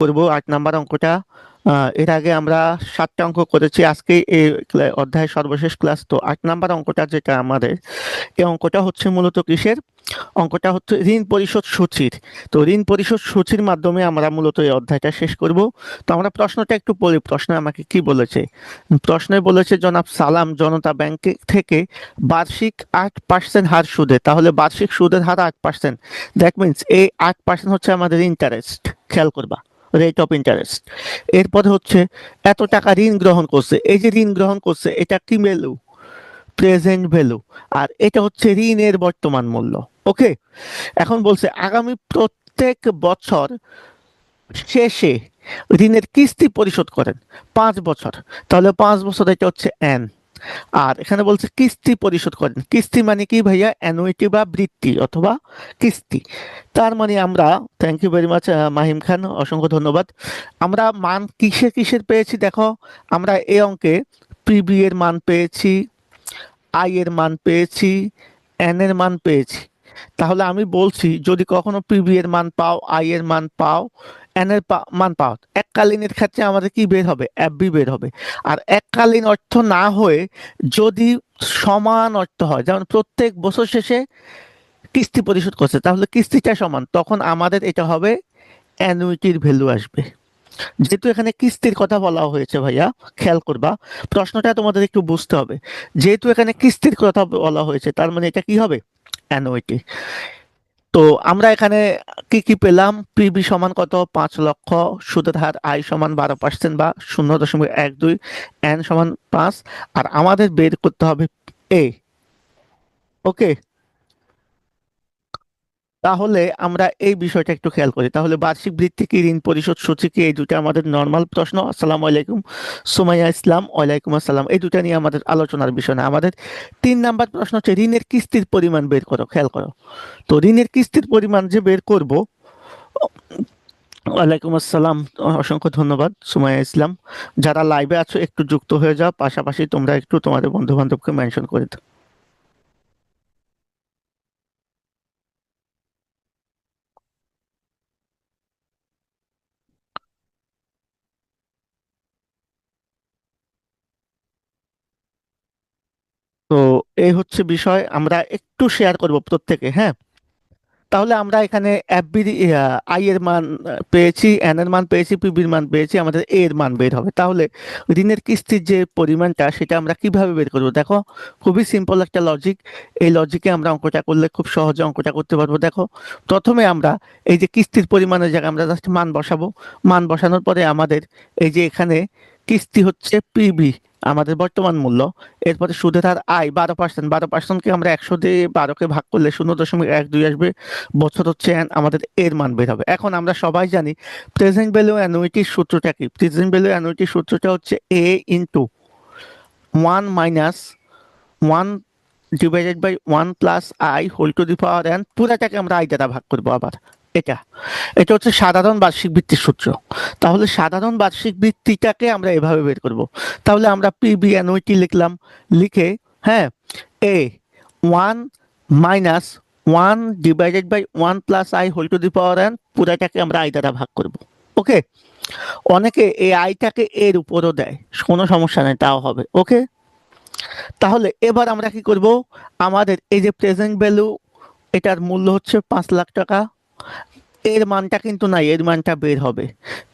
করব 8 নাম্বার অঙ্কটা। এর আগে আমরা 7টা অঙ্ক করেছি, আজকে এই অধ্যায়ের সর্বশেষ ক্লাস। তো 8 নাম্বার অঙ্কটা যেটা আমাদের, এই অঙ্কটা হচ্ছে মূলত কিসের অঙ্কটা হচ্ছে ঋণ পরিশোধ সূচির। তো ঋণ পরিশোধ সূচির মাধ্যমে আমরা মূলত এই অধ্যায়টা শেষ করব। তো আমরা প্রশ্নটা একটু পড়ি। প্রশ্নে আমাকে কি বলেছে? প্রশ্নে বলেছে জনাব সালাম জনতা ব্যাংক থেকে বার্ষিক 8% হার সুদে, তাহলে বার্ষিক সুদের হার 8%। দ্যাট মিনস এই 8% হচ্ছে আমাদের ইন্টারেস্ট। খেয়াল করবা, রেট অফ ইন্টারেস্ট। এরপরে হচ্ছে এত টাকা ঋণ গ্রহণ করছে। এই যে ঋণ গ্রহণ করছে, এটা কি ভ্যালু? Present value. আর এটা হচ্ছে ঋণের বর্তমান মূল্য। ওকে, এখন বলছে আগামী প্রত্যেক বছর শেষে ঋণের কিস্তি পরিশোধ করেন 5 বছর। তাহলে 5 বছর, এটা হচ্ছে এন। আর এখানে বলছে কিস্তি পরিশোধ করেন। কিস্তি মানে কি ভাইয়া? অ্যানুইটি বা বৃত্তি অথবা কিস্তি। তার মানে আমরা, thank you very much Mahim Khan, অসংখ্য ধন্যবাদ। আমরা মান কিসের কিসের পেয়েছি দেখো। আমরা এই অঙ্কে পিবি এর মান পেয়েছি, আই এর মান পেয়েছি, এন এর মান পেয়েছি। তাহলে আমি বলছি যদি কখনো পিবি এর মান পাও, আই এর মান পাও, এন এর মান পাও, এককালীনের ক্ষেত্রে আমাদের কি বের হবে? এফবি বের হবে। আর এককালীন অর্থ না হয়ে যদি সমান অর্থ হয়, যেমন প্রত্যেক বছর শেষে কিস্তি পরিশোধ করছে, তাহলে কিস্তিটা সমান, তখন আমাদের এটা হবে অ্যানুইটির ভ্যালু আসবে। যেহেতু এখানে কিস্তির কথা বলা হয়েছে ভাইয়া, খেয়াল করবা, প্রশ্নটা তোমাদের একটু বুঝতে হবে। যেহেতু এখানে কিস্তির কথা বলা হয়েছে, তার মানে এটা কি হবে? অ্যানুইটি। তো আমরা এখানে কি কি পেলাম? পিবি সমান কত? 5 লক্ষ। সুদের হার আই সমান 12% বা 0.12। এন সমান 5। আর আমাদের বের করতে হবে এ। ওকে, তাহলে আমরা এই বিষয়টা একটু খেয়াল করি। তাহলে বার্ষিক বৃত্তি কি, ঋণ পরিশোধ সূচি কি, এই দুটো আমাদের নর্মাল প্রশ্ন। আসসালামু আলাইকুম সুমাইয়া ইসলাম। ওয়ালাইকুম আসসালাম। এই দুটা নিয়ে আমাদের আলোচনার বিষয় না। আমাদের 3 নাম্বার প্রশ্ন হচ্ছে ঋণের কিস্তির পরিমাণ বের করো। খেয়াল করো, তো ঋণের কিস্তির পরিমাণ যে বের করব। ওয়ালাইকুম আসসালাম, অসংখ্য ধন্যবাদ সুমাইয়া ইসলাম। যারা লাইভে আছো একটু যুক্ত হয়ে যাও, পাশাপাশি তোমরা একটু তোমাদের বন্ধু বান্ধবকে মেনশন করে দাও। তো এই হচ্ছে বিষয়, আমরা একটু শেয়ার করব প্রত্যেকে, হ্যাঁ। তাহলে আমরা এখানে এফবি আই এর মান পেয়েছি, এন এর মান পেয়েছি, পিবির মান পেয়েছি, আমাদের এ এর মান বের হবে। তাহলে ঋণের কিস্তির যে পরিমাণটা, সেটা আমরা কিভাবে বের করবো? দেখো, খুবই সিম্পল একটা লজিক। এই লজিকে আমরা অঙ্কটা করলে খুব সহজে অঙ্কটা করতে পারবো। দেখো, প্রথমে আমরা এই যে কিস্তির পরিমাণের জায়গায় আমরা জাস্ট মান বসাবো। মান বসানোর পরে আমাদের এই যে এখানে কিস্তি হচ্ছে পিবি, আমাদের বর্তমান মূল্য। এরপরে সুদের হার আই 12%। 12%কে আমরা 100 দিয়ে 12কে ভাগ করলে 0.12 আসবে। বছর হচ্ছে আমাদের এর মান বের হবে। এখন আমরা সবাই জানি প্রেজেন্ট ভ্যালু অ্যানুইটির সূত্রটা কি। প্রেজেন্ট ভ্যালু অ্যানুইটির সূত্রটা হচ্ছে এ ইন্টু 1 - 1 / 1 + i² পুরাটাকে আমরা আই দ্বারা ভাগ করবো আবার। এটা এটা হচ্ছে সাধারণ বার্ষিক বৃত্তির সূত্র। তাহলে সাধারণ বার্ষিক বৃত্তিটাকে আমরা এভাবে বের করব। তাহলে আমরা পিবি অ্যানুইটি লিখলাম, লিখে, হ্যাঁ, এ 1 - 1 / 1 + i² পুরাটাকে আমরা আই দ্বারা ভাগ করব। ওকে, অনেকে এই আইটাকে এর উপরও দেয়, কোনো সমস্যা নেই, তাও হবে। ওকে, তাহলে এবার আমরা কি করব? আমাদের এই যে প্রেজেন্ট ভ্যালু, এটার মূল্য হচ্ছে 5 লাখ টাকা। এর মানটা কিন্তু নাই, এর মানটা বের হবে।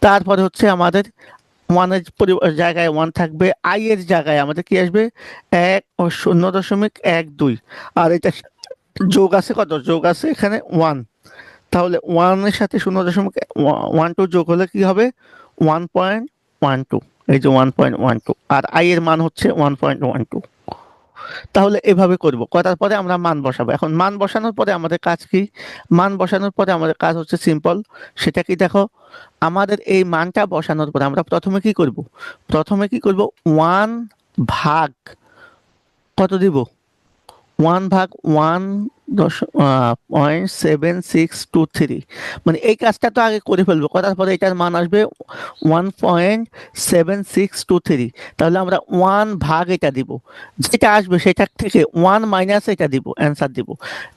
তারপরে হচ্ছে আমাদের ওয়ানের জায়গায় 1 থাকবে, আই এর জায়গায় আমাদের কি আসবে? 0.12। আর এটা যোগ আছে কত? যোগ আছে এখানে 1। তাহলে 1 এর সাথে 0.12 যোগ হলে কি হবে? 1.12। এই যে 1.12, আর আই এর মান হচ্ছে 1.12। তাহলে এভাবে করব, করার পরে আমরা মান বসাবো। এখন মান বসানোর পরে আমাদের কাজ কি? মান বসানোর পরে আমাদের কাজ হচ্ছে সিম্পল। সেটা কি দেখো, আমাদের এই মানটা বসানোর পরে আমরা প্রথমে কি করব? প্রথমে কি করব? 1 ভাগ কত দিব? 1 ভাগ 1 0.7623, মানে এই কাজটা তো আগে করে ফেলবো, করার পরে এটার মান আসবে 1.7623। তাহলে আমরা 1 ভাগ এটা দিব, যেটা আসবে সেটার থেকে 1 মাইনাস এটা দিব, অ্যান্সার দিব।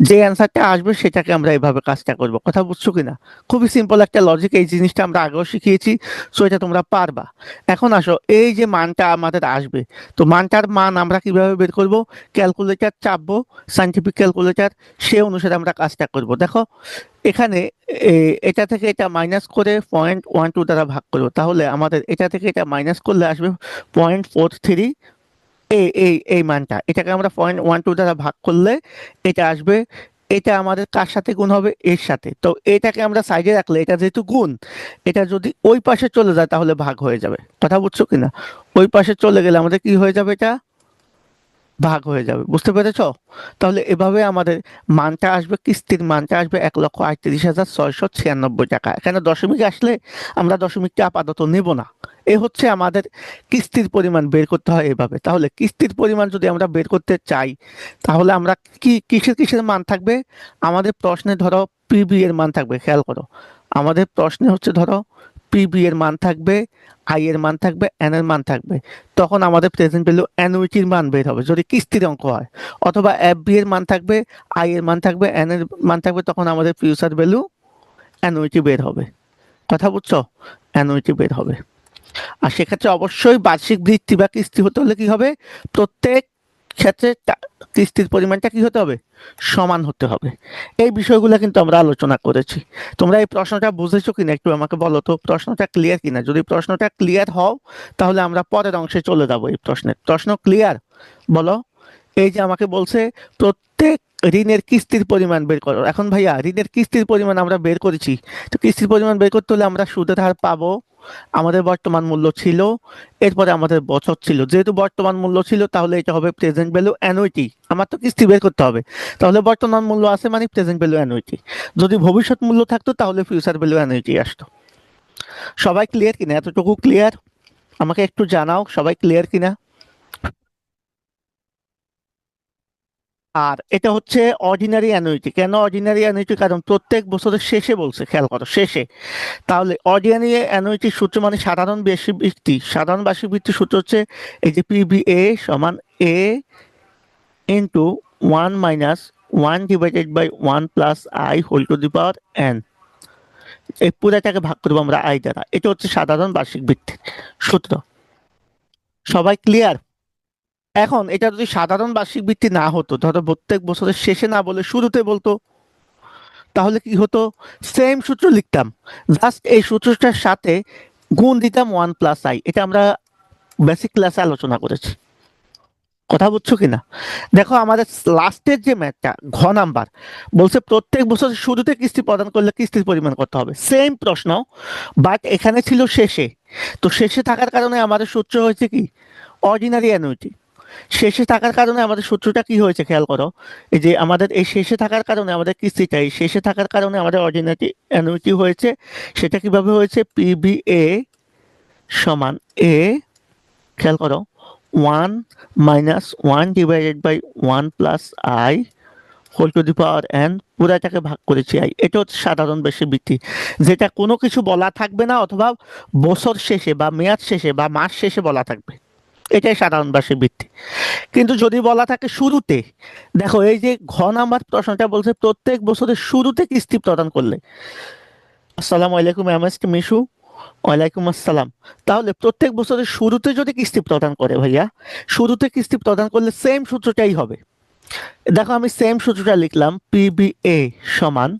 যে অ্যান্সারটা আসবে সেটাকে আমরা এইভাবে কাজটা করব। কথা বুঝছো কিনা? খুবই সিম্পল একটা লজিক, এই জিনিসটা আমরা আগেও শিখিয়েছি, সো এটা তোমরা পারবা। এখন আসো, এই যে মানটা আমাদের আসবে, তো মানটার মান আমরা কিভাবে বের করব? ক্যালকুলেটর চাপবো, সাইন্টিফিক ক্যালকুলেটর, সে অনুসারে আমরা কাজটা করব। দেখো এখানে এটা থেকে এটা মাইনাস করে 0.12 দ্বারা ভাগ করবো, তাহলে আমাদের এটা থেকে এটা মাইনাস করলে আসবে 0.43। এই মানটা, এটাকে আমরা 0.12 দ্বারা ভাগ করলে এটা আসবে। এটা আমাদের কার সাথে গুণ হবে? এর সাথে। তো এটাকে আমরা সাইডে রাখলে, এটা যেহেতু গুণ, এটা যদি ওই পাশে চলে যায় তাহলে ভাগ হয়ে যাবে। কথা বুঝছো কিনা? ওই পাশে চলে গেলে আমাদের কি হয়ে যাবে? এটা ভাগ হয়ে যাবে। বুঝতে পেরেছো? তাহলে এভাবে আমাদের মানটা আসবে, কিস্তির মানটা আসবে 1,38,696 টাকা। এখানে দশমিক আসলে আমরা দশমিকটা আপাতত নেব না। এ হচ্ছে আমাদের কিস্তির পরিমাণ বের করতে হয় এভাবে। তাহলে কিস্তির পরিমাণ যদি আমরা বের করতে চাই, তাহলে আমরা কিসের কিসের মান থাকবে? আমাদের প্রশ্নে ধরো পিবি এর মান থাকবে। খেয়াল করো, আমাদের প্রশ্নে হচ্ছে ধরো পিবি এর মান থাকবে, আই এর মান থাকবে, এন এর মান থাকবে। তখন আমাদের প্রেজেন্ট ভ্যালু অ্যানুইটির মান বের হবে যদি কিস্তির অঙ্ক হয়। অথবা এফ বি এর মান থাকবে, আই এর মান থাকবে, এন এর মান থাকবে, তখন আমাদের ফিউচার ভ্যালু অ্যানুইটি বের হবে। কথা বুঝছো? অ্যানুইটি বের হবে। আর সেক্ষেত্রে অবশ্যই বার্ষিক ভিত্তি বা কিস্তি হতে হলে কি হবে? প্রত্যেক ক্ষেত্রে কিস্তির পরিমাণটা কি হতে হবে? সমান হতে হবে। এই বিষয়গুলো কিন্তু আমরা আলোচনা করেছি। তোমরা এই প্রশ্নটা বুঝেছো কিনা একটু আমাকে বলো তো, প্রশ্নটা ক্লিয়ার কিনা? যদি প্রশ্নটা ক্লিয়ার হও, তাহলে আমরা পরের অংশে চলে যাবো। এই প্রশ্ন ক্লিয়ার? বলো। এই যে আমাকে বলছে প্রত্যেক ঋণের কিস্তির পরিমাণ বের করো। এখন ভাইয়া ঋণের কিস্তির পরিমাণ আমরা বের করেছি, তো কিস্তির পরিমাণ বের করতে হলে আমরা সুদের হার পাবো, আমাদের বর্তমান মূল্য ছিল, এরপরে আমাদের বছর ছিল। যেহেতু বর্তমান মূল্য ছিল, তাহলে এটা হবে প্রেজেন্ট ভ্যালু অ্যানুইটি। আমার তো কিস্তি বের করতে হবে, তাহলে বর্তমান মূল্য আছে মানে প্রেজেন্ট ভ্যালু অ্যানুইটি। যদি ভবিষ্যৎ মূল্য থাকতো তাহলে ফিউচার ভ্যালু অ্যানুইটি আসতো। সবাই ক্লিয়ার কিনা? এতটুকু ক্লিয়ার? আমাকে একটু জানাও সবাই ক্লিয়ার কিনা। আর এটা হচ্ছে অর্ডিনারি অ্যানুইটি। কেন অর্ডিনারি অ্যানুইটি? কারণ প্রত্যেক বছরের শেষে বলছে, খেয়াল করো, শেষে। তাহলে অর্ডিনারি অ্যানুইটির সূত্র মানে সাধারণ বার্ষিক ভিত্তি। সাধারণ বার্ষিক ভিত্তির সূত্র হচ্ছে এই যে পিবিএ সমান এ ইন্টু 1 - 1 / 1 + i² এই পুরাটাকে ভাগ করবো আমরা আই দ্বারা। এটা হচ্ছে সাধারণ বার্ষিক ভিত্তির সূত্র। সবাই ক্লিয়ার? এখন এটা যদি সাধারণ বার্ষিক ভিত্তি না হতো, ধরো প্রত্যেক বছরের শেষে না বলে শুরুতে বলতো, তাহলে কি হতো? সেম সূত্র লিখতাম, জাস্ট এই সূত্রটার সাথে গুণ দিতাম 1 + i। এটা আমরা বেসিক ক্লাসে আলোচনা করেছি। কথা বুঝছো কিনা? দেখো আমাদের লাস্টের যে ম্যাথটা ঘ নাম্বার বলছে প্রত্যেক বছর শুরুতে কিস্তি প্রদান করলে কিস্তির পরিমাণ কত হবে। সেম প্রশ্ন, বাট এখানে ছিল শেষে। তো শেষে থাকার কারণে আমাদের সূত্র হয়েছে কি? Ordinary annuity. শেষে থাকার কারণে আমাদের সূত্রটা কি হয়েছে খেয়াল করো, এই যে আমাদের এই শেষে থাকার কারণে আমাদের কিস্তিটা, এই শেষে থাকার কারণে আমাদের অর্ডিনারি অ্যানুইটি হয়েছে। সেটা কিভাবে হয়েছে? পিবিএ সমান এ, খেয়াল করো, 1 - 1 / 1 + i² পুরাটাকে ভাগ করেছি আই। এটা হচ্ছে সাধারণ বেশি বৃদ্ধি, যেটা কোনো কিছু বলা থাকবে না, অথবা বছর শেষে বা মেয়াদ শেষে বা মাস শেষে বলা থাকবে। এটাই সাধারণ বার্ষিক বৃদ্ধি। কিন্তু যদি বলা থাকে শুরুতে, দেখো এই যে ঘ নাম্বার প্রশ্নটা বলছে প্রত্যেক বছরের শুরুতে কিস্তি প্রদান করলে। আসসালামু আলাইকুম মিশু। ওয়ালাইকুম আসসালাম। তাহলে প্রত্যেক বছরের শুরুতে যদি কিস্তি প্রদান করে ভাইয়া, শুরুতে কিস্তি প্রদান করলে সেম সূত্রটাই হবে। দেখো আমি সেম সূত্রটা লিখলাম, পিবিএ সমান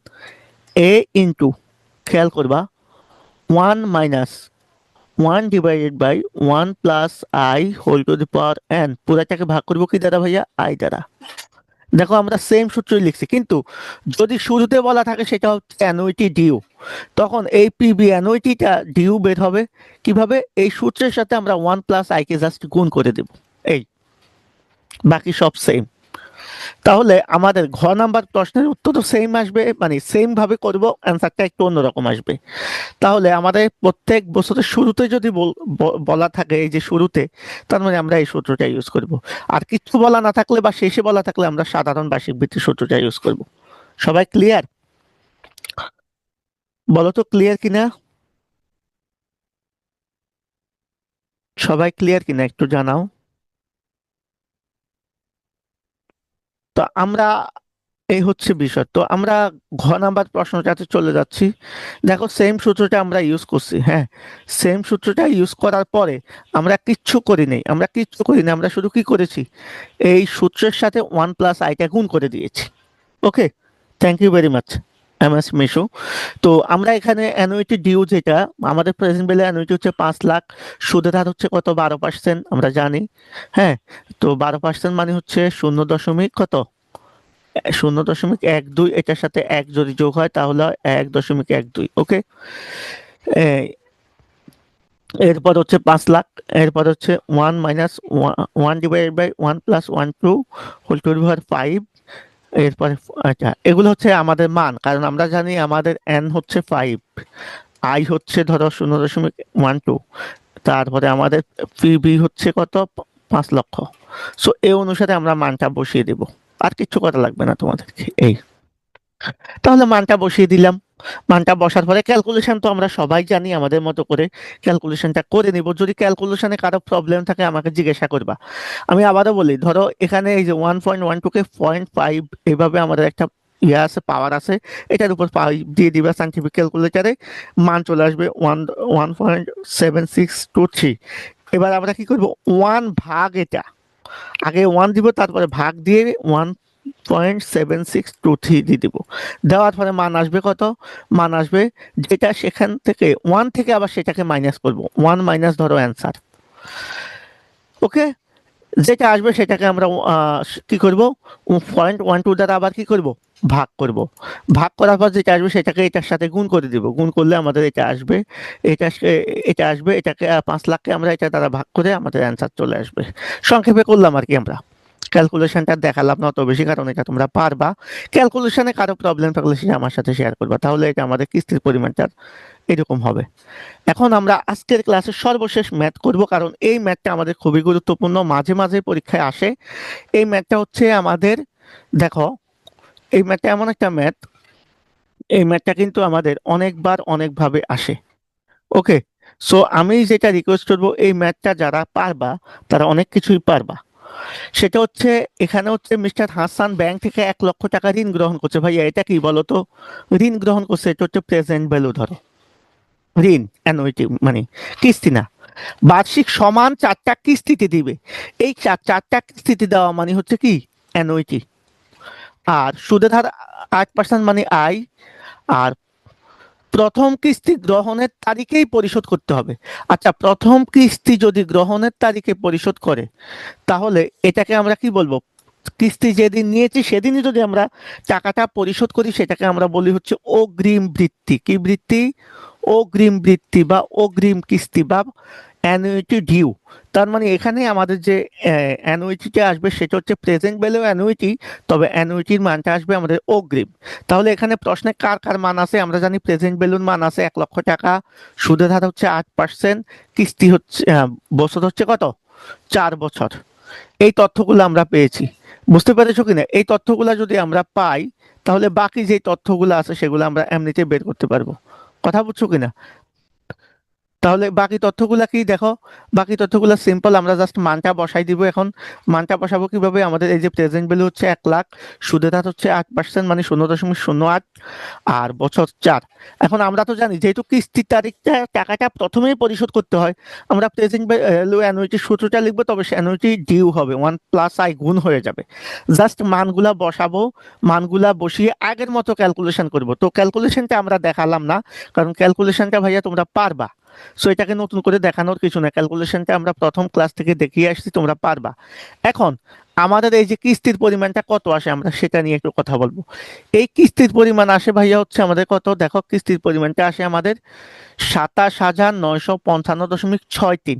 এ ইন্টু, খেয়াল করবা, 1 - 1 / 1 + i² পুরাটাকে ভাগ করবো কি দ্বারা ভাইয়া? আই দ্বারা। দেখো আমরা সেম সূত্রই লিখছি, কিন্তু যদি শুরুতে বলা থাকে সেটা হচ্ছে অ্যানুইটি ডিউ, তখন এই পিবি অ্যানুইটিটা ডিউ বের হবে কিভাবে? এই সূত্রের সাথে আমরা 1 + i কে জাস্ট গুণ করে দেব, এই, বাকি সব সেম। তাহলে আমাদের ঘ নাম্বার প্রশ্নের উত্তর তো সেম আসবে, মানে সেম ভাবে করব, অ্যান্সারটা একটু অন্যরকম আসবে। তাহলে আমাদের প্রত্যেক বছরের শুরুতে যদি বলা থাকে এই যে শুরুতে, তার মানে আমরা এই সূত্রটা ইউজ করব। আর কিছু বলা না থাকলে বা শেষে বলা থাকলে আমরা সাধারণ বার্ষিক বৃত্তির সূত্রটা ইউজ করব। সবাই ক্লিয়ার? বলো তো ক্লিয়ার কিনা? সবাই ক্লিয়ার কিনা একটু জানাও। তো আমরা, এই হচ্ছে বিষয়। তো আমরা ঘ নাম্বার প্রশ্নটাতে চলে যাচ্ছি। দেখো সেম সূত্রটা আমরা ইউজ করছি, হ্যাঁ, সেম সূত্রটা ইউজ করার পরে আমরা কিচ্ছু করি নাই, আমরা শুধু কি করেছি, এই সূত্রের সাথে 1+i গুণ করে দিয়েছি। Okay, thank you very much M S Mishu. তো আমরা এখানে অ্যানুইটি ডিউ যেটা আমাদের প্রেজেন্ট ভ্যালু অ্যানুইটি হচ্ছে 5 লাখ, সুদের হার হচ্ছে কত, 12%, আমরা জানি। হ্যাঁ, তো 12% মানে হচ্ছে 0.কত, 0.12, এটার সাথে এক যদি যোগ হয় তাহলে 1.12। ওকে, এরপর হচ্ছে 5 লাখ, এরপর হচ্ছে 1 - 1 / 1 + 1 2 হোল টু দি পাওয়ার 5। এরপরে আচ্ছা, এগুলো হচ্ছে আমাদের মান, কারণ আমরা জানি আমাদের এন হচ্ছে 5, আই হচ্ছে ধরো 0.12, তারপরে আমাদের পিবি হচ্ছে কত, 5 লক্ষ। সো এই অনুসারে আমরা মানটা বসিয়ে দেব, আর কিছু করা লাগবে না তোমাদেরকে। এই, তাহলে মানটা বসিয়ে দিলাম। মানটা বসার পরে ক্যালকুলেশন তো আমরা সবাই জানি, আমাদের মতো করে ক্যালকুলেশনটা করে নিব। যদি ক্যালকুলেশনে কারো প্রবলেম থাকে আমাকে জিজ্ঞাসা করবা। আমি আবারও বলি, ধরো এখানে এই যে 1.12 কে 0.5, এইভাবে আমাদের একটা ইয়ে আছে, পাওয়ার আছে, এটার উপর 5 দিয়ে দিবা সাইন্টিফিক ক্যালকুলেটারে, মান চলে আসবে 1.7623। এবার আমরা কি করব, 1 ভাগ, এটা আগে 1 দিব, তারপরে ভাগ দিয়ে 1.7623 দিয়ে দিব। দেওয়ার পরে মান আসবে কত, মান আসবে যেটা সেখান থেকে 1 থেকে আবার সেটাকে মাইনাস করব, 1 মাইনাস ধরো অ্যান্সার। ওকে, যেটা আসবে সেটাকে আমরা কি করব, 0.12 দ্বারা আবার কি করব, ভাগ করব। ভাগ করার পর যেটা আসবে সেটাকে এটার সাথে গুণ করে দিব, গুণ করলে আমাদের এটা আসবে। এটা এটা আসবে, এটাকে 5 লাখকে আমরা এটা দ্বারা ভাগ করে আমাদের অ্যান্সার চলে আসবে। সংক্ষেপে করলাম আর কি আমরা, ক্যালকুলেশনটা দেখালাম না অত বেশি, কারণ এটা তোমরা পারবা। ক্যালকুলেশনে কারো প্রবলেম থাকলে সেটা আমার সাথে শেয়ার করবা, তাহলে এটা আমাদের কিস্তির পরিমাণটা এরকম হবে। এখন আমরা আজকের ক্লাসের সর্বশেষ ম্যাথ করব, কারণ এই ম্যাথটা আমাদের খুবই গুরুত্বপূর্ণ, মাঝে মাঝে পরীক্ষায় আসে। এই ম্যাথটা হচ্ছে আমাদের, দেখো এই ম্যাথটা এমন একটা ম্যাথ, এই ম্যাথটা কিন্তু আমাদের অনেকবার অনেকভাবে আসে। ওকে, সো আমি যেটা রিকোয়েস্ট করবো, এই ম্যাথটা যারা পারবা তারা অনেক কিছুই পারবা। সেটা হচ্ছে, এখানে হচ্ছে মিস্টার হাসান ব্যাংক থেকে 1 লক্ষ টাকা ঋণ গ্রহণ করছে। ভাইয়া এটা কি বলতো, ঋণ গ্রহণ করছে, এটা হচ্ছে প্রেজেন্ট ভ্যালু, ধরো ঋণ, অ্যানুইটি মানে কিস্তি না, বার্ষিক সমান 4টা কিস্তিতে দিবে। এই চারটা কিস্তিতে দেওয়া মানে হচ্ছে কি, অ্যানুইটি। আর সুদের হার 8% মানে আয়। আর প্রথম কিস্তি গ্রহণের তারিখেই পরিশোধ করতে হবে। আচ্ছা, প্রথম কিস্তি যদি গ্রহণের তারিখে পরিশোধ করে, তাহলে এটাকে আমরা কি বলবো, কিস্তি যেদিন নিয়েছি সেদিনই যদি আমরা টাকাটা পরিশোধ করি, সেটাকে আমরা বলি হচ্ছে অগ্রিম বৃত্তি। কি বৃত্তি, অগ্রিম বৃত্তি বা অগ্রিম কিস্তি বা অ্যানুইটি ডিউ। তার মানে এখানে আমাদের যে অ্যানুইটিটা আসবে সেটা হচ্ছে প্রেজেন্ট ভ্যালু অ্যানুইটি, তবে অ্যানুইটির মানটা আসবে আমাদের অগ্রিম। তাহলে এখানে প্রশ্নে কার কার মান আছে, আমরা জানি প্রেজেন্ট ভ্যালুর মান আছে 1 লক্ষ টাকা, সুদের হার হচ্ছে 8%, কিস্তি হচ্ছে বছর হচ্ছে কত, 4 বছর। এই তথ্যগুলো আমরা পেয়েছি, বুঝতে পেরেছো কিনা? এই তথ্যগুলো যদি আমরা পাই, তাহলে বাকি যে তথ্যগুলো আছে সেগুলো আমরা এমনিতে বের করতে পারবো। কথা বুঝছো কিনা? তাহলে বাকি তথ্যগুলা কি দেখো, বাকি তথ্যগুলো সিম্পল, আমরা জাস্ট মানটা বসাই দিব। এখন মানটা বসাবো কিভাবে, আমাদের এই যে প্রেজেন্ট ভ্যালু হচ্ছে 1 লাখ, সুদের হার হচ্ছে 8% মানে 0.08, আর বছর 4। এখন আমরা তো জানি যেহেতু কিস্তির তারিখটা টাকাটা প্রথমেই পরিশোধ করতে হয়, আমরা প্রেজেন্ট ভ্যালু অ্যানুইটির সূত্রটা লিখবো, তবে সে অ্যানুইটি ডিউ হবে 1+i গুণ হয়ে যাবে। জাস্ট মানগুলা বসাবো, মানগুলা বসিয়ে আগের মতো ক্যালকুলেশন করব। তো ক্যালকুলেশনটা আমরা দেখালাম না, কারণ ক্যালকুলেশনটা ভাইয়া তোমরা পারবা। সো এটাকে নতুন করে দেখানোর কিছু না, ক্যালকুলেশনটা আমরা প্রথম ক্লাস থেকে দেখিয়ে আসছি, তোমরা পারবা। এখন আমাদের এই যে কিস্তির পরিমাণটা কত আসে, আমরা সেটা নিয়ে একটু কথা বলবো। এই কিস্তির পরিমাণ আসে ভাইয়া হচ্ছে আমাদের কত, দেখো কিস্তির পরিমাণটা আসে আমাদের 27,955.63।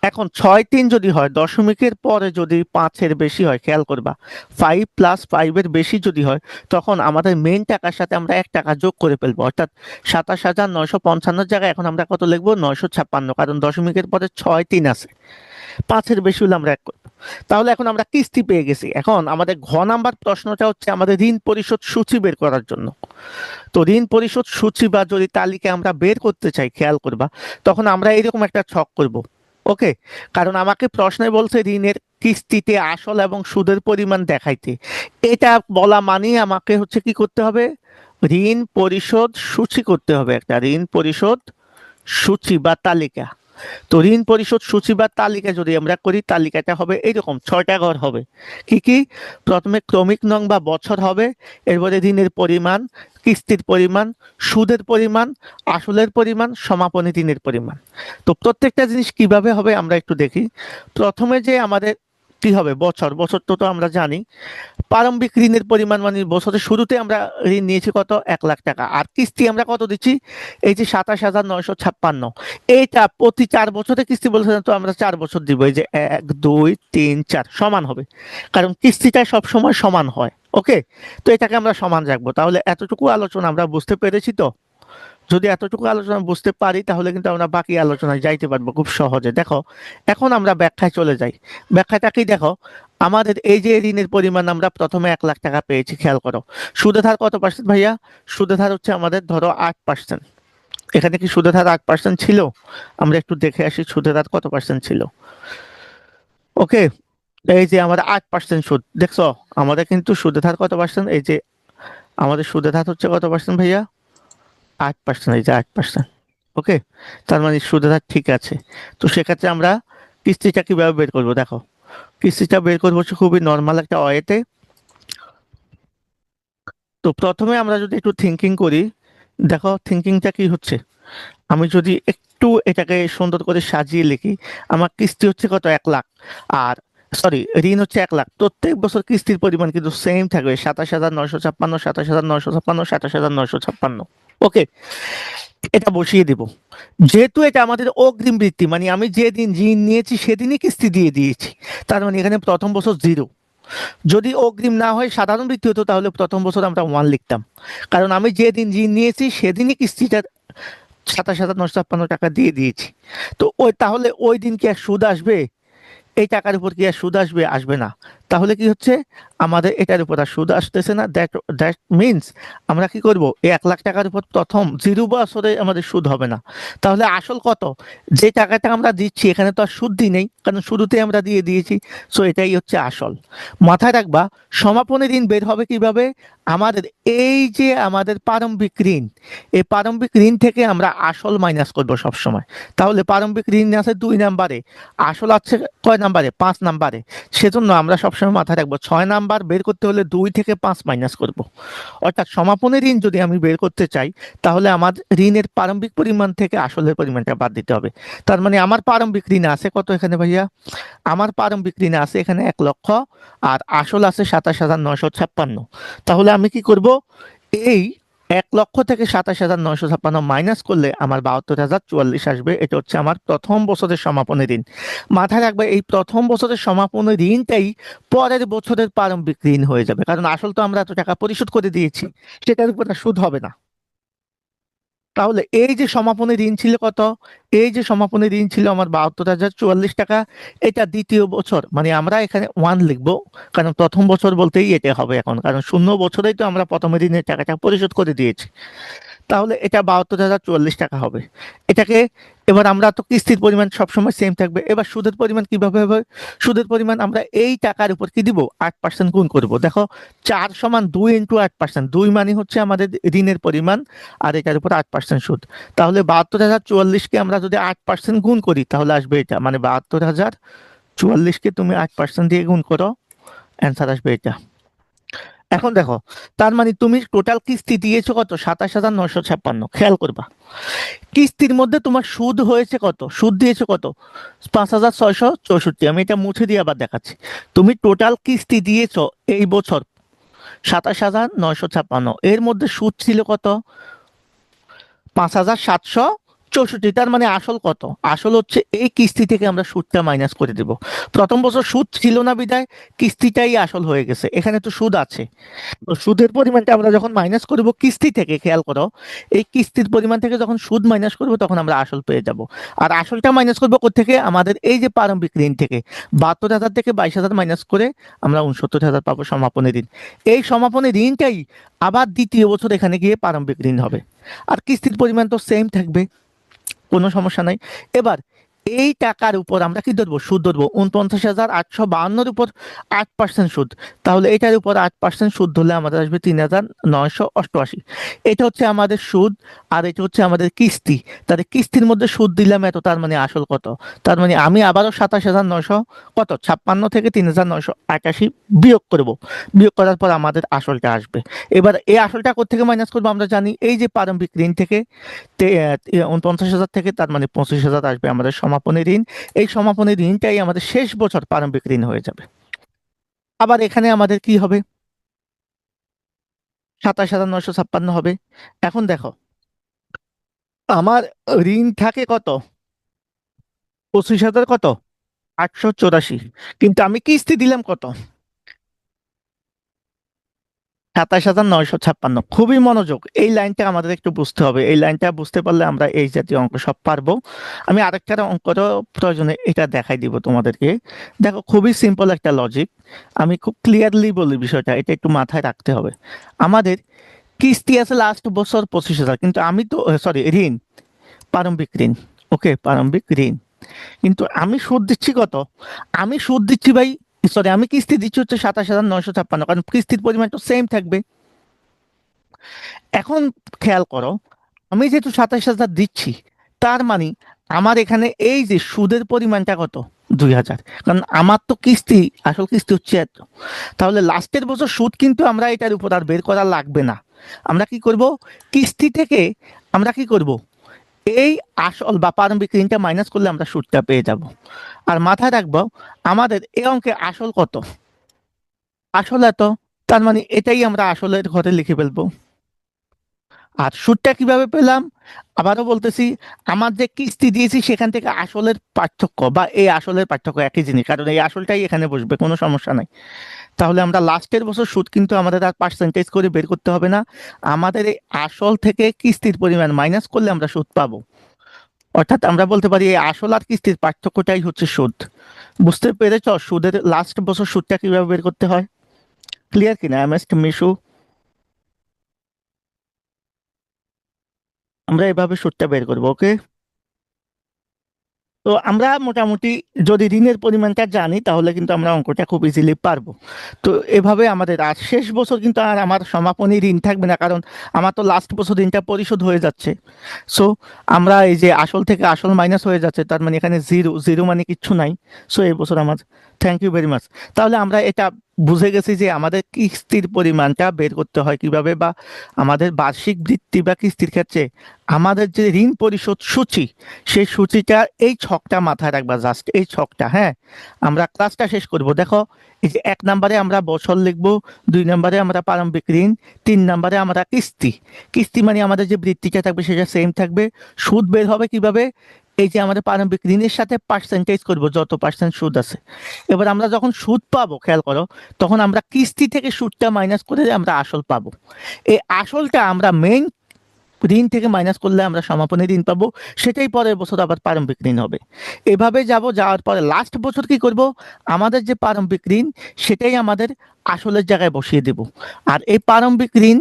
এখন 6-3 যদি হয়, দশমিকের পরে যদি 5-এর বেশি হয়, খেয়াল করবা 5 + 5-এর বেশি যদি হয়, তখন আমাদের মেইন টাকার সাথে আমরা 1 টাকা যোগ করে ফেলবো, অর্থাৎ 27,955 জায়গায় এখন আমরা কত লিখবো, 956, কারণ দশমিকের পরে 6-3 আছে, 5-এর বেশি হলে আমরা এক করবো। তাহলে এখন আমরা কিস্তি পেয়ে গেছি। এখন আমাদের ঘ নাম্বার প্রশ্নটা হচ্ছে আমাদের ঋণ পরিশোধ সূচি বের করার জন্য। তো ঋণ পরিশোধ সূচি বা যদি তালিকা আমরা বের করতে চাই, খেয়াল করবা, তখন আমরা এরকম একটা ছক করব। ওকে, কারণ আমাকে প্রশ্নে বলছে ঋণের কিস্তিতে আসল এবং সুদের পরিমাণ দেখাইতে। এটা বলা মানেই আমাকে হচ্ছে কি করতে হবে, ঋণ পরিশোধ সূচি করতে হবে, একটা ঋণ পরিশোধ সূচি বা তালিকা। তো ঋণ পরিশোধ সূচি বা তালিকা যদি আমরা করি, তালিকাটা হবে এইরকম, 6টা ঘর হবে। কি কি? প্রথমে ক্রমিক নং বা বছর হবে, এরপরে ঋণের পরিমাণ, কিস্তির পরিমাণ, সুদের পরিমাণ, আসলের পরিমাণ, সমাপনী ঋণের পরিমাণ। তো প্রত্যেকটা জিনিস কিভাবে হবে আমরা একটু দেখি। প্রথমে যে আমাদের কি হবে, বছর, বছর তো আমরা জানি। প্রারম্ভিক ঋণের পরিমাণ মানে বছরের শুরুতে আমরা ঋণ নিয়েছি কত, 1,00,000 টাকা। আর কিস্তি আমরা কত দিচ্ছি, এই যে 27,956। এইটা প্রতি 4 বছরে কিস্তি বলছে, তো আমরা 4 বছর দিব, এই যে 1, 2, 3, 4 সমান হবে, কারণ কিস্তিটা সবসময় সমান হয়। ওকে, তো এটাকে আমরা সমান রাখবো। তাহলে এতটুকু আলোচনা আমরা বুঝতে পেরেছি তো? যদি এতটুকু আলোচনা বুঝতে পারি, তাহলে কিন্তু আমরা বাকি আলোচনায় যাইতে পারবো খুব সহজে। দেখো, এখন আমরা ব্যাখ্যায় চলে যাই। ব্যাখ্যাটা কি দেখো, আমাদের এই যে ঋণের পরিমাণ আমরা প্রথমে 1,00,000 টাকা পেয়েছি, খেয়াল করো। সুদের হার কত পার্সেন্ট ভাইয়া? সুদের হার হচ্ছে আমাদের ধরো 8%। এখানে কি সুদের হার 8% ছিল? আমরা একটু দেখে আসি সুদের হার কত পার্সেন্ট ছিল। ওকে, এই যে আমাদের 8% সুদ, দেখছো? আমাদের কিন্তু সুদের হার কত পার্সেন্ট, এই যে আমাদের সুদের হার হচ্ছে কত পার্সেন্ট ভাইয়া, 8%, এই যে 8%। ওকে, তার মানে সুদের হার ঠিক আছে। তো সেক্ষেত্রে আমরা কিস্তিটা কিভাবে বের করবো, দেখো। কিস্তিটা বের করবো হচ্ছে খুবই নর্মাল একটা ওয়েতে। তো প্রথমে আমরা যদি একটু থিঙ্কিং করি, দেখো থিঙ্কিংটা কি হচ্ছে। আমি যদি একটু এটাকে সুন্দর করে সাজিয়ে লিখি, আমার কিস্তি হচ্ছে কত, 1,00,000। আর সরি, ঋণ হচ্ছে 1,00,000। প্রত্যেক বছর কিস্তির পরিমাণ কিন্তু সেম থাকবে, 27,956, 27,956, 27,956। ওকে, এটা বসিয়ে দিব। যেহেতু এটা আমাদের অগ্রিম বৃত্তি, মানে আমি যেদিন ঋণ নিয়েছি সেদিনই কিস্তি দিয়ে দিয়েছি, তার মানে এখানে প্রথম বছর 0। যদি অগ্রিম না হয়, সাধারণ বৃত্তি হতো, তাহলে প্রথম বছর আমরা 1 লিখতাম, কারণ আমি যেদিন ঋণ নিয়েছি সেদিনই কিস্তিটা 27,956 টাকা দিয়ে দিয়েছি। তো ওই, তাহলে ওই দিন কি আর সুদ আসবে? এই টাকার উপর কি আর সুদ আসবে? আসবে না। তাহলে কি হচ্ছে, আমাদের এটার উপর আর সুদ আসতেছে না। দ্যাট দ্যাট মিনস আমরা কি করব, এই 1,00,000 টাকার উপর প্রথম 0 বছরে আমাদের সুদ হবে না। তাহলে আসল কত, যে টাকাটা আমরা দিচ্ছি এখানে তো আর সুদ দিই নেই, কারণ শুরুতে আমরা দিয়ে দিয়েছি। সো এটাই হচ্ছে আসল। মাথায় রাখবা, সমাপনী ঋণ বের হবে কিভাবে, আমাদের এই যে আমাদের প্রারম্ভিক ঋণ, এই প্রারম্ভিক ঋণ থেকে আমরা আসল মাইনাস করব সবসময়। তাহলে প্রারম্ভিক ঋণ আছে 2 নাম্বারে, আসল আছে কয় নাম্বারে, 5 নাম্বারে। সেজন্য আমরা সবসময় মাথায় রাখবো 6 নাম্বার বের করতে হলে 2 থেকে 5 মাইনাস করব। অর্থাৎ সমাপনী ঋণ যদি আমি বের করতে চাই, তাহলে আমার ঋণের প্রারম্ভিক পরিমাণ থেকে আসলের পরিমাণটা বাদ দিতে হবে। তার মানে আমার প্রারম্ভিক ঋণ আছে কত এখানে ভাইয়া, আমার প্রারম্ভিক ঋণ আছে এখানে 1,00,000, আর আসল আছে 27,956। তাহলে আমি কি করব, এই 1,00,000 থেকে 27,956 মাইনাস করলে আমার 72,044 আসবে। এটা হচ্ছে আমার প্রথম বছরের সমাপনী ঋণ। মাথায় রাখবে, এই প্রথম বছরের সমাপনী ঋণটাই পরের বছরের প্রারম্ভিক ঋণ হয়ে যাবে, কারণ আসল তো আমরা এত টাকা পরিশোধ করে দিয়েছি, সেটার উপর আর সুদ হবে না। তাহলে এই যে সমাপনী ঋণ ছিল কত, এই যে সমাপনী ঋণ ছিল আমার 72,044 টাকা, এটা দ্বিতীয় বছর, মানে আমরা এখানে 1 লিখবো, কারণ প্রথম বছর বলতেই এটা হবে এখন, কারণ 0 বছরেই তো আমরা প্রথমে ঋণের টাকাটা পরিশোধ করে দিয়েছি। তাহলে এটা 72,044 টাকা হবে। এটাকে এবার আমরা তো কিস্তির পরিমাণ সবসময় সেম থাকবে, এবার সুদের পরিমাণ কিভাবে হবে, সুদের পরিমাণ আমরা এই টাকার উপর কি দিব, 8% গুণ করব। দেখো, 4 সমান 2 ইন্টু 8%, 2 মানে হচ্ছে আমাদের ঋণের পরিমাণ, আর এটার উপর 8% সুদ। তাহলে 72,044-কে আমরা যদি 8% গুণ করি, তাহলে আসবে এটা, মানে 72,044-কে তুমি 8% দিয়ে গুণ করো, অ্যান্সার আসবে এটা। এখন দেখো, তার মানে তুমি টোটাল কিস্তি দিয়েছো কত, 27,956। খেয়াল করবা, কিস্তির মধ্যে তোমার সুদ হয়েছে কত, সুদ দিয়েছো কত, 5,664। আমি এটা মুছে দিয়ে আবার দেখাচ্ছি। তুমি টোটাল কিস্তি দিয়েছো এই বছর 27,956, এর মধ্যে সুদ ছিল কত, 5,700 64, তার মানে আসল কত? আসল হচ্ছে এই কিস্তি থেকে আমরা সুদটা মাইনাস করে দেব। প্রথম বছর সুদ ছিল না বিধায় কিস্তিটাই আসল হয়ে গেছে, এখানে তো সুদ আছে। তো সুদের পরিমাণটা আমরা যখন মাইনাস করব কিস্তি থেকে, খেয়াল করো, এই কিস্তির পরিমাণ থেকে যখন সুদ মাইনাস করব তখন আমরা আসল পেয়ে যাব। আর আসলটা মাইনাস করবো কোত্থেকে? আমাদের এই যে প্রারম্ভিক ঋণ থেকে 72,000 থেকে 22,000 মাইনাস করে আমরা 69,000 পাবো সমাপনী ঋণ। এই সমাপনী ঋণটাই আবার দ্বিতীয় বছর এখানে গিয়ে প্রারম্ভিক ঋণ হবে। আর কিস্তির পরিমাণ তো সেম থাকবে, কোনো সমস্যা নাই। এবার এই টাকার উপর আমরা কি ধরবো? সুদ ধরবো 49,852 উপর 8% সুদ। তাহলে এটার উপর 8% সুদ ধরলে আমাদের আসবে 3,988। এটা হচ্ছে আমাদের সুদ, আর এটা হচ্ছে আমাদের কিস্তি। তাহলে কিস্তির মধ্যে সুদ দিলাম এত, তার মানে আসল কত? তার মানে আমি আবারও 27,900 কত 56 থেকে 3,988 বিয়োগ করব। বিয়োগ করার পর আমাদের আসলটা আসবে। এবার এই আসলটা কোত্থেকে মাইনাস করবো? আমরা জানি এই যে প্রারম্ভিক ঋণ থেকে 49,000 থেকে, তার মানে 25,000 আসবে আমাদের সমাপনী ঋণ। এই সমাপনী ঋণটাই আমাদের শেষ বছর প্রারম্ভিক ঋণ হয়ে যাবে। আবার এখানে আমাদের কি হবে? 27,956 হবে। এখন দেখো, আমার ঋণ থাকে কত? 25,000 কত 884, কিন্তু আমি কিস্তি দিলাম কত? 27,956। খুবই মনোযোগ, এই লাইনটা আমাদের একটু বুঝতে হবে। এই লাইনটা বুঝতে পারলে আমরা এই জাতীয় অঙ্ক সব পারবো। আমি আরেকটা অঙ্কটা প্রয়োজনে এটা দেখাই দিব তোমাদেরকে। দেখো, খুবই সিম্পল একটা লজিক, আমি খুব ক্লিয়ারলি বলি বিষয়টা, এটা একটু মাথায় রাখতে হবে। আমাদের কিস্তি আছে লাস্ট বছর 25,000, কিন্তু আমি তো সরি, ঋণ, প্রারম্ভিক ঋণ। ওকে, প্রারম্ভিক ঋণ, কিন্তু আমি সুদ দিচ্ছি কত? আমি সুদ দিচ্ছি ভাই, সরি, আমি কিস্তি দিচ্ছি হচ্ছে 27,956, কারণ কিস্তির পরিমাণ তো সেম থাকবে। এখন খেয়াল করো, আমি যেহেতু 27,000 দিচ্ছি, তার মানে আমার এখানে এই যে সুদের পরিমাণটা কত? 2,000, কারণ আমার তো কিস্তি, আসল কিস্তি হচ্ছে এত। তাহলে লাস্টের বছর সুদ কিন্তু আমরা এটার উপর আর বের করা লাগবে না। আমরা কি করব? কিস্তি থেকে আমরা কি করব? এই আসল বা প্রারম্ভিক ঋণটা মাইনাস করলে আমরা সুদটা পেয়ে যাব। আর মাথায় রাখবো, আমাদের এই অঙ্কে আসল কত? আসল এত, তার মানে এটাই আমরা আসলের ঘরে লিখে ফেলবো। আর সুদটা কিভাবে পেলাম? আবারও বলতেছি, আমার যে কিস্তি দিয়েছি সেখান থেকে আসলের পার্থক্য বা এই আসলের পার্থক্য একই জিনিস, কারণ এই আসলটাই এখানে বসবে, কোনো সমস্যা নাই। তাহলে আমরা লাস্টের বছর সুদ কিন্তু আমাদের আর পার্সেন্টেজ করে বের করতে হবে না, আমাদের এই আসল থেকে কিস্তির পরিমাণ মাইনাস করলে আমরা সুদ পাবো। অর্থাৎ আমরা বলতে পারি এই আসল আর কিস্তির পার্থক্যটাই হচ্ছে সুদ। বুঝতে পেরেছ সুদের লাস্ট বছর সুদটা কিভাবে বের করতে হয়? ক্লিয়ার কিনা মিশু? আমরা এভাবে সুদটা বের করবো। ওকে, তো আমরা মোটামুটি যদি ঋণের পরিমাণটা জানি তাহলে কিন্তু আমরা অঙ্কটা খুব ইজিলি পারবো। তো এভাবে আমাদের আর শেষ বছর কিন্তু আর আমার সমাপনী ঋণ থাকবে না, কারণ আমার তো লাস্ট বছর ঋণটা পরিশোধ হয়ে যাচ্ছে। সো আমরা এই যে আসল থেকে আসল মাইনাস হয়ে যাচ্ছে, তার মানে এখানে জিরো, জিরো মানে কিচ্ছু নাই। সো এই বছর আমার, থ্যাংক ইউ ভেরি মাচ। তাহলে আমরা এটা বুঝে গেছি যে আমাদের কিস্তির পরিমাণটা বের করতে হয় কিভাবে, বা আমাদের বার্ষিক বৃত্তি বা কিস্তির ক্ষেত্রে আমাদের যে ঋণ পরিশোধ সূচি, সেই সূচিটা, এই ছকটা মাথায় রাখবা, জাস্ট এই ছকটা। হ্যাঁ, আমরা ক্লাসটা শেষ করব। দেখো, এই যে 1 নম্বরে আমরা বছর লিখবো, 2 নম্বরে আমরা প্রারম্ভিক ঋণ, 3 নম্বরে আমরা কিস্তি। কিস্তি মানে আমাদের যে বৃত্তিটা থাকবে সেটা সেম থাকবে। সুদ বের হবে কিভাবে? এই যে আমাদের প্রারম্ভিক ঋণের সাথে পার্সেন্টেজ করব, যত পার্সেন্ট সুদ আছে। এবার আমরা যখন সুদ পাবো, খেয়াল করো, তখন আমরা কিস্তি থেকে সুদটা মাইনাস করে আমরা আসল পাবো। এই আসলটা আমরা মেইন ঋণ থেকে মাইনাস করলে আমরা সমাপনী ঋণ পাবো, সেটাই পরের বছর আবার প্রারম্ভিক ঋণ হবে। এভাবে যাওয়ার পরে লাস্ট বছর কি করব? আমাদের যে প্রারম্ভিক ঋণ সেটাই আমাদের আসলের জায়গায় বসিয়ে দেব। আর এই প্রারম্ভিক ঋণ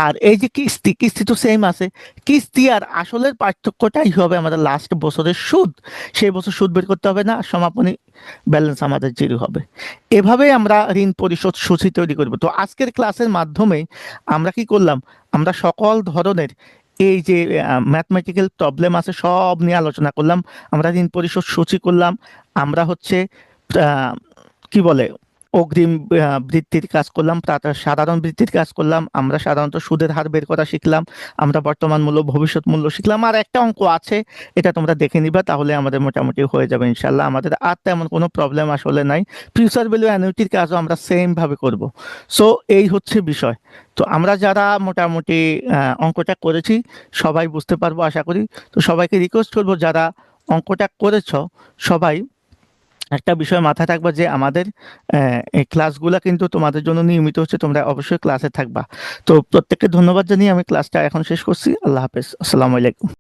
আর এই যে কিস্তি, কিস্তি তো সেম আছে, কিস্তি আর আসলের পার্থক্যটাই হবে আমাদের লাস্ট বছরের সুদ। সেই বছর সুদ বের করতে হবে না, সমাপনী ব্যালেন্স আমাদের জিরো হবে। এভাবে আমরা ঋণ পরিশোধ সূচি তৈরি করব। তো আজকের ক্লাসের মাধ্যমে আমরা কি করলাম? আমরা সকল ধরনের এই যে ম্যাথমেটিক্যাল প্রবলেম আছে সব নিয়ে আলোচনা করলাম। আমরা ঋণ পরিশোধ সূচি করলাম, আমরা হচ্ছে কি বলে অগ্রিম বৃত্তির কাজ করলাম, সাধারণ বৃত্তির কাজ করলাম, আমরা সাধারণত সুদের হার বের করা শিখলাম, আমরা বর্তমান মূল্য ভবিষ্যৎ মূল্য শিখলাম, আর একটা অঙ্ক আছে, এটা তোমরা দেখে নিবা, তাহলে আমাদের মোটামুটি হয়ে যাবে ইনশাল্লাহ। আমাদের আর তেমন কোনো প্রবলেম আসলে নাই। ফিউচার ভ্যালু অ্যানুইটির কাজও আমরা সেম ভাবে করব। সো এই হচ্ছে বিষয়। তো আমরা যারা মোটামুটি অঙ্কটা করেছি সবাই বুঝতে পারবো আশা করি। তো সবাইকে রিকোয়েস্ট করবো যারা অঙ্কটা করেছো সবাই একটা বিষয় মাথায় রাখবা যে আমাদের এই ক্লাসগুলো কিন্তু তোমাদের জন্য নিয়মিত হচ্ছে, তোমরা অবশ্যই ক্লাসে থাকবা। তো প্রত্যেককে ধন্যবাদ জানিয়ে আমি ক্লাসটা এখন শেষ করছি। আল্লাহ হাফেজ, আসসালামু আলাইকুম।